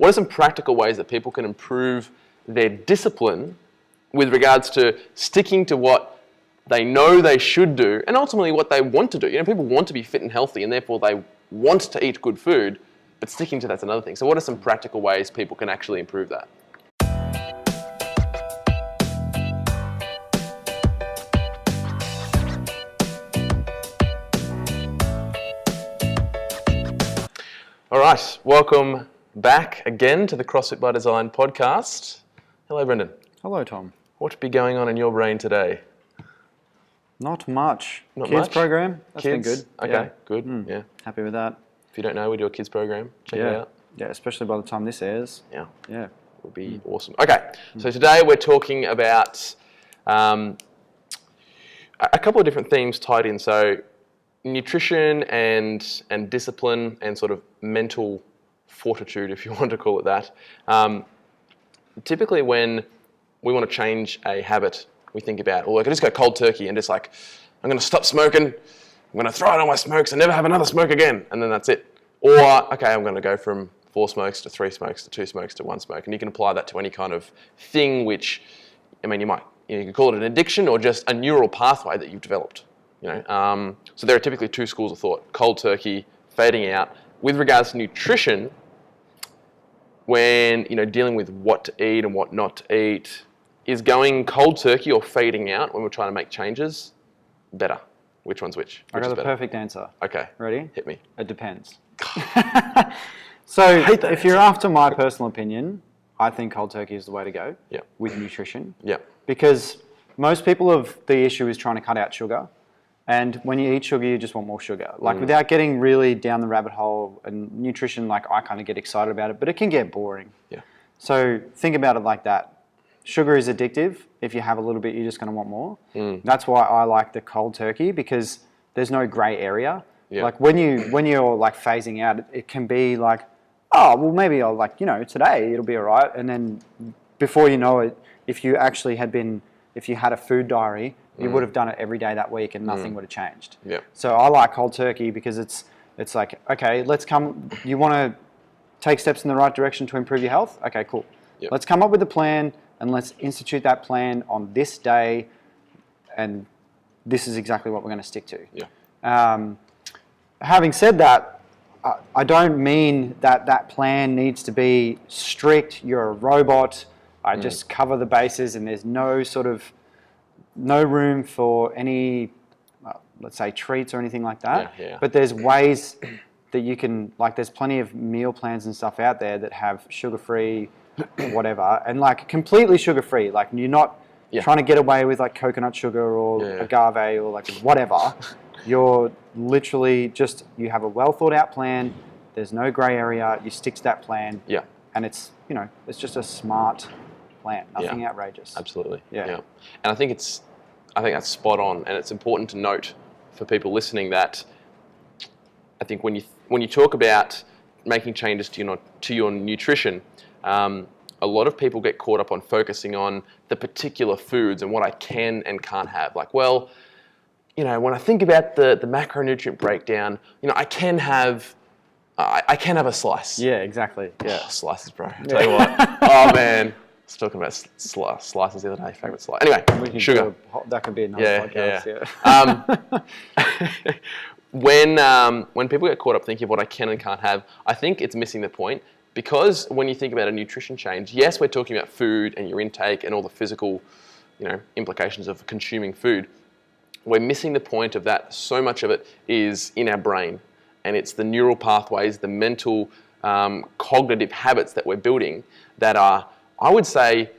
what are some practical ways that people can improve their discipline with regards to sticking to what they know they should do and ultimately what they want to do? People want to be fit and healthy and therefore they want to eat good food, but sticking to that's another thing. So what are some practical ways people can actually improve that? All right, welcome back again to the CrossFit by Design podcast. Hello, Brendan. Hello, Tom. What be going on in your brain today? Not much. Not kids much? program. That's been Kids? good. Okay, Yeah. good. Yeah. Happy with that. If you don't know, we do a kids program. Check it out. Yeah, especially by the time this airs. Yeah. Yeah. It would be awesome. Okay, so today we're talking about a couple of different themes tied in. So nutrition and discipline and sort of mental fortitude, if you want to call it that. Typically when we want to change a habit, we think about, I can just go cold turkey and just I'm going to stop smoking, I'm going to throw out all my smokes and never have another smoke again, and then that's it. Or, okay, I'm going to go from 4 smokes to 3 smokes to 2 smokes to 1 smoke. And you can apply that to any kind of thing which, you can call it an addiction or just a neural pathway that you've developed. So there are typically 2 schools of thought: cold turkey, fading out. With regards to nutrition, when dealing with what to eat and what not to eat, is going cold turkey or fading out when we're trying to make changes better? Which one's which? I got the perfect answer. Okay. Ready? Hit me. It depends. So if you're after my personal opinion, I think cold turkey is the way to go. Yeah. With nutrition. Yeah. Because most people the issue is trying to cut out sugar. And when you eat sugar, you just want more sugar. Without getting really down the rabbit hole, and nutrition, I kind of get excited about it, but it can get boring. Yeah. So think about it like that. Sugar is addictive. If you have a little bit, you're just going to want more. That's why I like the cold turkey, because there's no gray area. Yeah. When you're phasing out, it can be maybe I'll today it'll be all right. And then before you know it, if you had a food diary, you would have done it every day that week and nothing would have changed. Yeah. So I like cold turkey because it's okay, you want to take steps in the right direction to improve your health? Okay, cool. Yep. Let's come up with a plan and let's institute that plan on this day, and this is exactly what we're going to stick to. Yeah. Having said that, I don't mean that plan needs to be strict. You're a robot. I just cover the bases, and there's no room for any, let's say, treats or anything like that. Yeah. But there's ways that you can, there's plenty of meal plans and stuff out there that have sugar-free, whatever, and completely sugar-free. You're not trying to get away with coconut sugar or agave or whatever. You're literally you have a well-thought-out plan. There's no gray area. You stick to that plan. Yeah. And it's just a smart plan. Nothing outrageous. Absolutely. Yeah. And I think that's spot on, and it's important to note for people listening that I think when you talk about making changes to your nutrition, a lot of people get caught up on focusing on the particular foods and what I can and can't have. When I think about the macronutrient breakdown, I can have a slice. Yeah, exactly. Yeah. Oh, slices, bro. I tell you what. Oh man, I was talking about slices the other day. Favorite slice. Anyway, sugar. That could be another podcast. Yeah. When people get caught up thinking of what I can and can't have, I think it's missing the point, because when you think about a nutrition change, yes, we're talking about food and your intake and all the physical, implications of consuming food. We're missing the point of that. So much of it is in our brain, and it's the neural pathways, the mental, cognitive habits that we're building that are, I would say,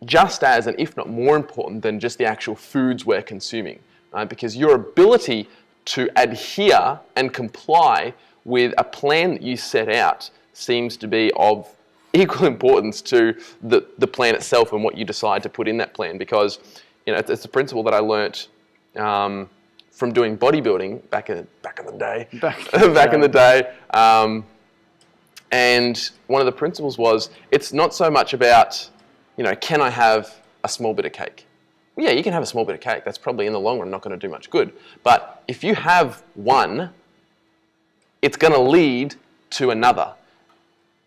just as, and if not more important than just the actual foods we're consuming, right? Because your ability to adhere and comply with a plan that you set out seems to be of equal importance to the plan itself and what you decide to put in that plan. Because it's a principle that I learnt from doing bodybuilding back in the day. And one of the principles was, it's not so much about, can I have a small bit of cake? Well, yeah, you can have a small bit of cake. That's probably in the long run not going to do much good. But if you have one, it's going to lead to another.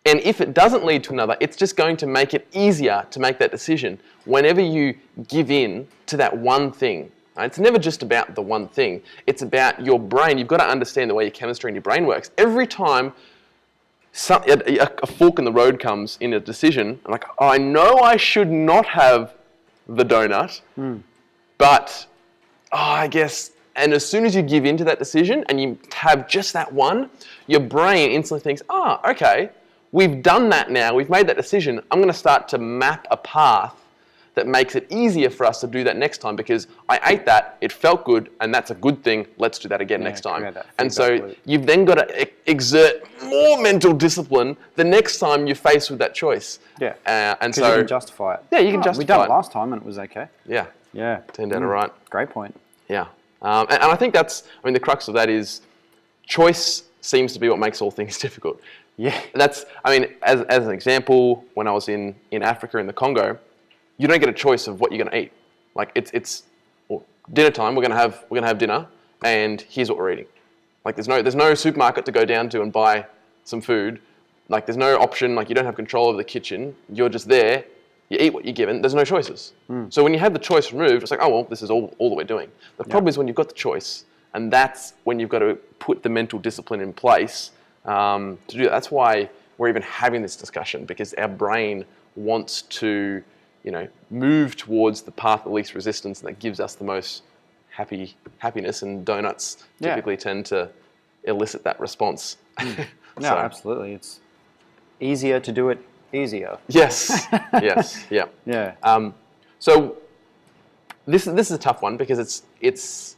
And if it doesn't lead to another, it's just going to make it easier to make that decision. Whenever you give in to that one thing, right? It's never just about the one thing. It's about your brain. You've got to understand the way your chemistry and your brain works. Every time a fork in the road comes in a decision, I'm like, oh, I know I should not have the donut, but I guess, and as soon as you give in to that decision and you have just that one, your brain instantly thinks, okay, we've done that now, we've made that decision, I'm going to start to map a path that makes it easier for us to do that next time because I ate that, it felt good, and that's a good thing, let's do that again next time. And so you've then got to exert more mental discipline the next time you're faced with that choice. Yeah, and so you can justify it. Yeah, you can justify it. We done it last time and it was okay. Yeah. Yeah. Turned out all right. Great point. Yeah. And I think that's, the crux of that is choice seems to be what makes all things difficult. Yeah. That's, as an example, when I was in Africa in the Congo, you don't get a choice of what you're going to eat. Like it's dinner time. We're going to have dinner, and here's what we're eating. Like there's no supermarket to go down to and buy some food. Like there's no option. Like you don't have control over the kitchen. You're just there. You eat what you're given. There's no choices. So when you have the choice removed, it's like, oh well, this is all that we're doing. The problem is when you've got the choice, and that's when you've got to put the mental discipline in place to do that. That's why we're even having this discussion, because our brain wants to, move towards the path of least resistance that gives us the most happiness, and donuts typically tend to elicit that response. No, absolutely. It's easier to do it easier. Yes. Yes. Yeah. Yeah. So this is a tough one because it's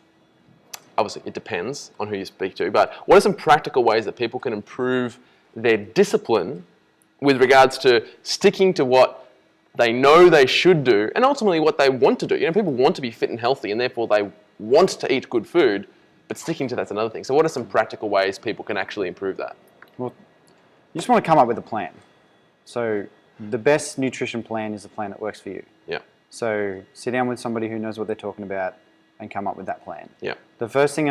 obviously it depends on who you speak to. But what are some practical ways that people can improve their discipline with regards to sticking to what they know they should do and ultimately what they want to do? People want to be fit and healthy, and therefore they want to eat good food, but sticking to that's another thing. So what are some practical ways people can actually improve that? Well, you just want to come up with a plan. So the best nutrition plan is the plan that works for you. Yeah. So sit down with somebody who knows what they're talking about and come up with that plan. Yeah. The first thing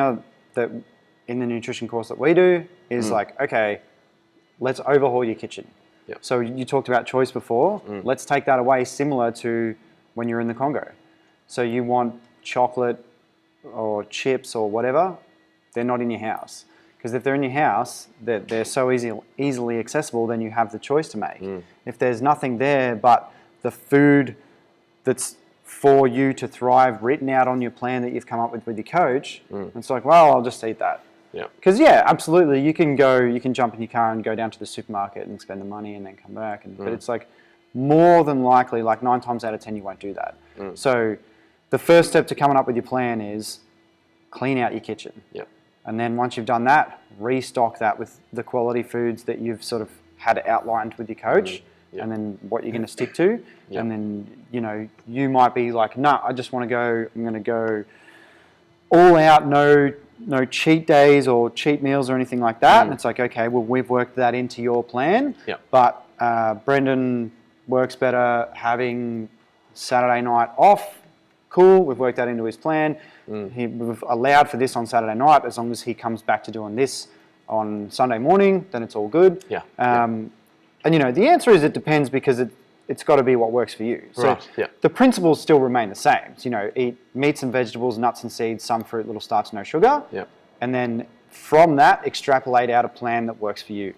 that in the nutrition course that we do is like, okay, let's overhaul your kitchen. Yep. So you talked about choice before. Let's take that away, similar to when you're in the Congo. So you want chocolate or chips or whatever, they're not in your house. Because if they're in your house, they're so easily accessible, then you have the choice to make. If there's nothing there but the food that's for you to thrive written out on your plan that you've come up with your coach, it's like, well, I'll just eat that. Yeah. Because absolutely, you can jump in your car and go down to the supermarket and spend the money and then come back. But it's like more than likely, like 9 times out of 10, you won't do that. So the first step to coming up with your plan is clean out your kitchen. Yep. And then once you've done that, restock that with the quality foods that you've sort of had outlined with your coach, and then what you're going to stick to. And then, you might be like, no, I'm going to go all out, no cheat days or cheat meals or anything like that. And it's like, okay, well, we've worked that into your plan. But Brendan works better having Saturday night off. Cool, we've worked that into his plan. We've allowed for this on Saturday night. As long as he comes back to doing this on Sunday morning, then it's all good. And the answer is it depends, because it's got to be what works for you. So the principles still remain the same. So, eat meats and vegetables, nuts and seeds, some fruit, little starch, no sugar. And then from that, extrapolate out a plan that works for you.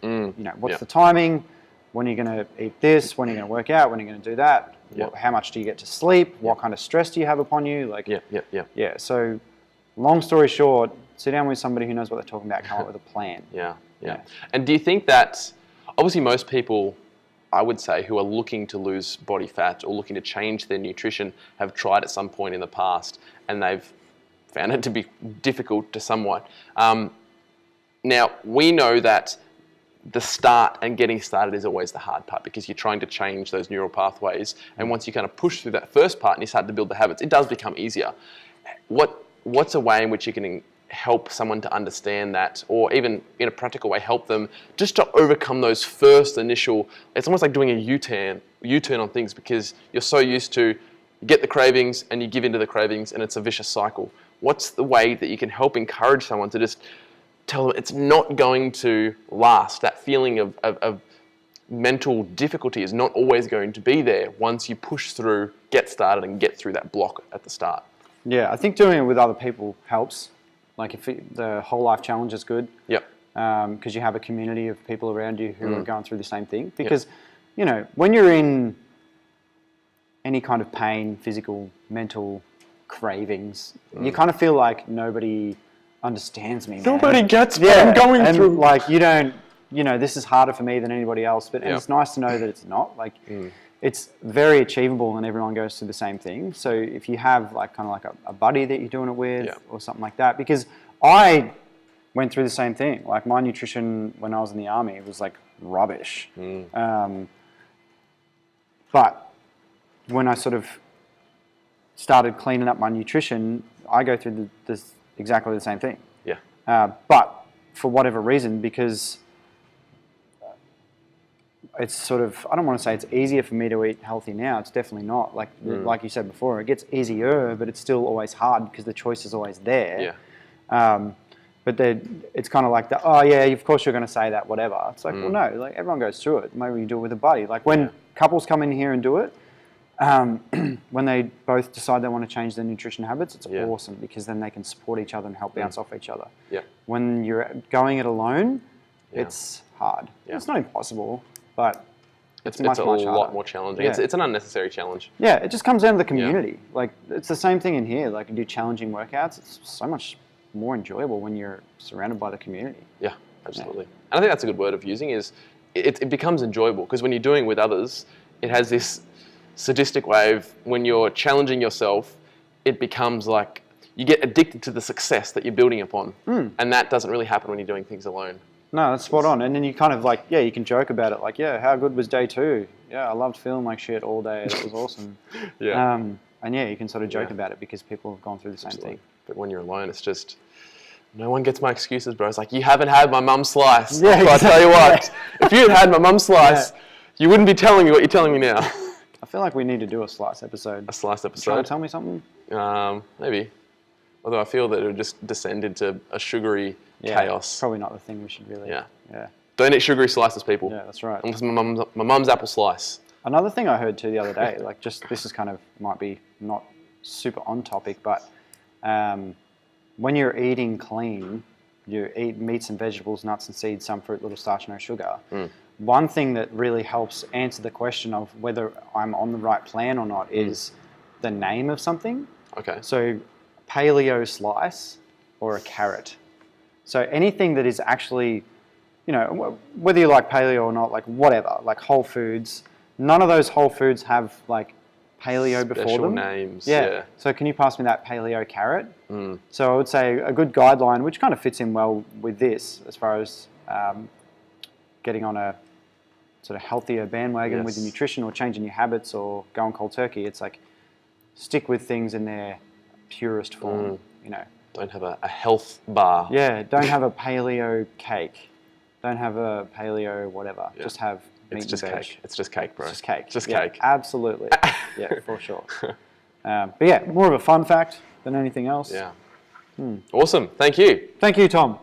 What's the timing? When are you going to eat this? When are you going to work out? When are you going to do that? How much do you get to sleep? What kind of stress do you have upon you? Yeah. So long story short, sit down with somebody who knows what they're talking about, come up with a plan. Yeah. And do you think that, obviously most people, I would say, who are looking to lose body fat or looking to change their nutrition have tried at some point in the past, and they've found it to be difficult to somewhat. Now, we know that the start and getting started is always the hard part, because you're trying to change those neural pathways. And once you kind of push through that first part and you start to build the habits, it does become easier. What's a way in which you can help someone to understand that, or even in a practical way help them just to overcome those first initial, it's almost like doing a U-turn on things, because you're so used to, you get the cravings and you give into the cravings and it's a vicious cycle. What's the way that you can help encourage someone to just tell them it's not going to last, that feeling of mental difficulty is not always going to be there once you push through, get started, and get through that block at the start. Yeah, I think doing it with other people helps. Like if the whole life challenge is good. Yep. Because you have a community of people around you who are going through the same thing. Because, you know, when you're in any kind of pain, physical, mental cravings, you kind of feel like nobody understands me, man. Nobody gets what I'm going through. Like, you don't, you know, this is harder for me than anybody else. But and it's nice to know that it's not. Like, it's very achievable and everyone goes through the same thing. So if you have like kind of like a buddy that you're doing it with or something like that, because I went through the same thing. Like my nutrition when I was in the army was like rubbish. But when I sort of started cleaning up my nutrition, I go through exactly the same thing. Yeah. But for whatever reason, because it's sort of, I don't want to say it's easier for me to eat healthy now. It's definitely not. Like you said before, it gets easier, but it's still always hard because the choice is always there. Yeah. But it's kind of like, oh yeah, of course you're going to say that, whatever. It's like, well, no, like everyone goes through it. Maybe you do it with a buddy. Like when couples come in here and do it, when they both decide they want to change their nutrition habits, it's awesome because then they can support each other and help bounce off each other. Yeah. When you're going it alone, it's hard. Yeah. It's not impossible, but it's much a harder. lot more challenging. Yeah. It's an unnecessary challenge. Yeah, it just comes down to the community. Like it's the same thing in here. Like you do challenging workouts, it's so much more enjoyable when you're surrounded by the community. Yeah, absolutely. And I think that's a good word of using is it becomes enjoyable because when you're doing it with others, it has this sadistic way of when you're challenging yourself, it becomes like you get addicted to the success that you're building upon. And that doesn't really happen when you're doing things alone. No, that's spot on. And then you kind of like, you can joke about it. Like, how good was day 2? Yeah, I loved feeling like shit all day. That was awesome. And you can sort of joke about it because people have gone through the same thing. But when you're alone, it's just, no one gets my excuses, bro. It's like, you haven't had my mum's slice. Yeah, but I tell you what, if you had my mum's slice, you wouldn't be telling me what you're telling me now. I feel like we need to do a slice episode. A slice episode? You trying to tell me something? Maybe. Although I feel that it would just descend into a sugary chaos. Probably not the thing we should really. Yeah. Don't eat sugary slices, people. Yeah, that's right. Unless my mum's apple slice. Another thing I heard too the other day, like just this is kind of might be not super on topic, but when you're eating clean, you eat meats and vegetables, nuts and seeds, some fruit, little starch, no sugar. One thing that really helps answer the question of whether I'm on the right plan or not is the name of something. Okay. So paleo slice or a carrot. So anything that is actually, you know, whether you like paleo or not, like whatever, like whole foods, none of those whole foods have like paleo before them. Special names. Yeah. So can you pass me that paleo carrot? So I would say a good guideline, which kind of fits in well with this as far as getting on a sort of healthier bandwagon with your nutrition or changing your habits or going cold turkey. It's like stick with things in their purest form, you know. Don't have a health bar. Yeah, don't have a paleo cake. Don't have a paleo whatever. Yeah. Just have meat and veg. Cake. It's just cake, bro. It's just cake. Just cake. Absolutely. Yeah, for sure. But yeah, more of a fun fact than anything else. Yeah. Awesome. Thank you. Thank you, Tom.